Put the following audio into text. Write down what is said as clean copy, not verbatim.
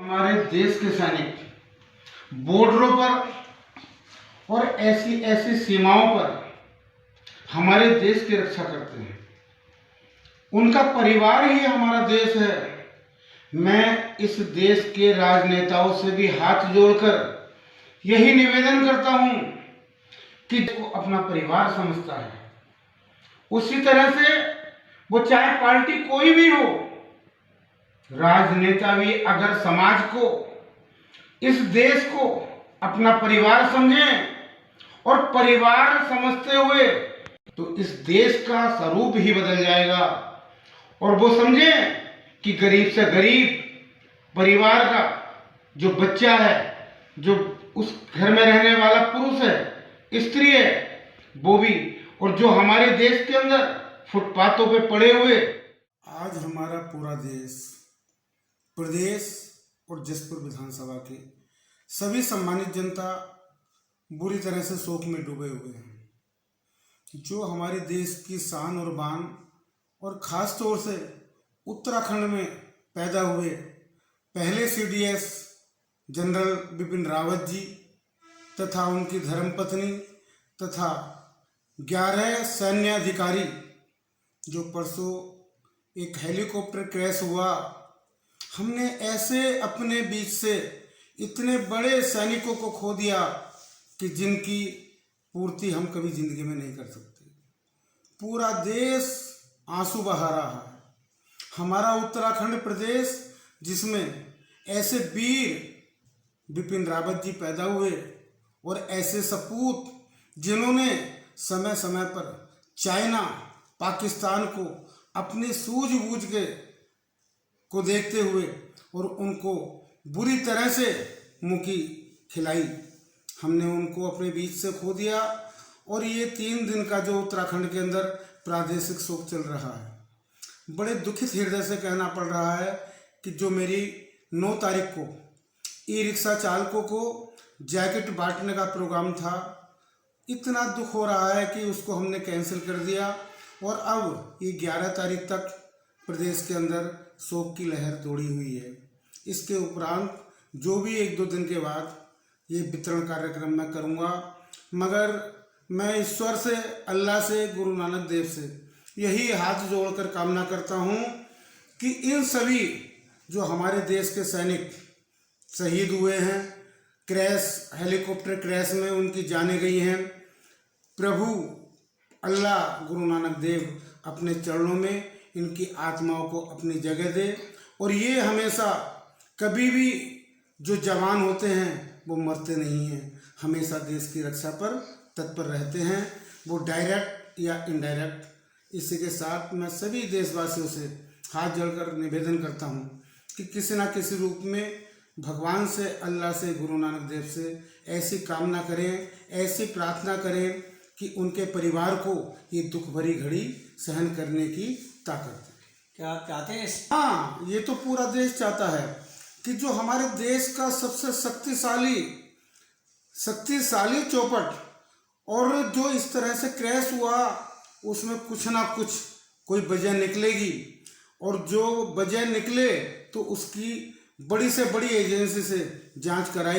हमारे देश के सैनिक बॉर्डरों पर और ऐसी ऐसी सीमाओं पर हमारे देश की रक्षा करते हैं। उनका परिवार ही हमारा देश है। मैं इस देश के राजनेताओं से भी हाथ जोड़कर यही निवेदन करता हूं कि वो अपना परिवार समझता है, उसी तरह से वो चाहे पार्टी कोई भी हो, राजनेता भी अगर समाज को, इस देश को अपना परिवार समझें और परिवार समझते हुए तो इस देश का स्वरूप ही बदल जाएगा। और वो समझें कि गरीब से गरीब परिवार का जो बच्चा है, जो उस घर में रहने वाला पुरुष है, स्त्री है, वो भी, और जो हमारे देश के अंदर फुटपाथों पे पड़े हुए। आज हमारा पूरा देश, प्रदेश और जसपुर विधानसभा की सभी सम्मानित जनता बुरी तरह से शोक में डूबे हुए हैं। जो हमारे देश की शान और बान और खास तौर से उत्तराखंड में पैदा हुए पहले सीडीएस जनरल बिपिन रावत जी तथा उनकी धर्मपत्नी तथा 11 सैन्य अधिकारी, जो परसों एक हेलीकॉप्टर क्रैश हुआ, हमने ऐसे अपने बीच से इतने बड़े सैनिकों को खो दिया कि जिनकी पूर्ति हम कभी जिंदगी में नहीं कर सकते। पूरा देश आंसू बहा रहा है। हमारा उत्तराखंड प्रदेश, जिसमें ऐसे वीर बिपिन रावत जी पैदा हुए और ऐसे सपूत जिन्होंने समय समय पर चाइना, पाकिस्तान को अपनी सूझबूझ के को देखते हुए और उनको बुरी तरह से मुंह खिलाई, हमने उनको अपने बीच से खो दिया। और ये 3 दिन का जो उत्तराखंड के अंदर प्रादेशिक शोक चल रहा है, बड़े दुखित हृदय से कहना पड़ रहा है कि जो मेरी 9 तारीख को ई रिक्शा चालकों को जैकेट बांटने का प्रोग्राम था, इतना दुख हो रहा है कि उसको हमने कैंसिल कर दिया और अब ये 11 तारीख तक प्रदेश के अंदर शोक की लहर दौड़ी हुई है। इसके उपरांत जो भी 1-2 दिन के बाद ये वितरण कार्यक्रम मैं करूँगा, मगर मैं ईश्वर से, अल्लाह से, गुरु नानक देव से यही हाथ जोड़कर कामना करता हूँ कि इन सभी जो हमारे देश के सैनिक शहीद हुए हैं, हेलीकॉप्टर क्रैश में उनकी जानें गई हैं, प्रभु अल्लाह गुरु नानक देव अपने चरणों में इनकी आत्माओं को अपनी जगह दे। और ये हमेशा कभी भी जो जवान होते हैं वो मरते नहीं हैं, हमेशा देश की रक्षा पर तत्पर रहते हैं, वो डायरेक्ट या इनडायरेक्ट। इसी के साथ मैं सभी देशवासियों से हाथ जोड़कर निवेदन करता हूँ कि किसी न किसी रूप में भगवान से, अल्लाह से, गुरु नानक देव से ऐसी कामना करें, ऐसी प्रार्थना करें कि उनके परिवार को ये दुख भरी घड़ी सहन करने की ताकत दे। क्या आप चाहते हैं? हाँ, ये तो पूरा देश चाहता है कि जो हमारे देश का सबसे शक्तिशाली चौपट और जो इस तरह से क्रैश हुआ, उसमें कुछ ना कुछ कोई वजह निकलेगी, और जो वजह निकले तो उसकी बड़ी से बड़ी एजेंसी से जांच कराई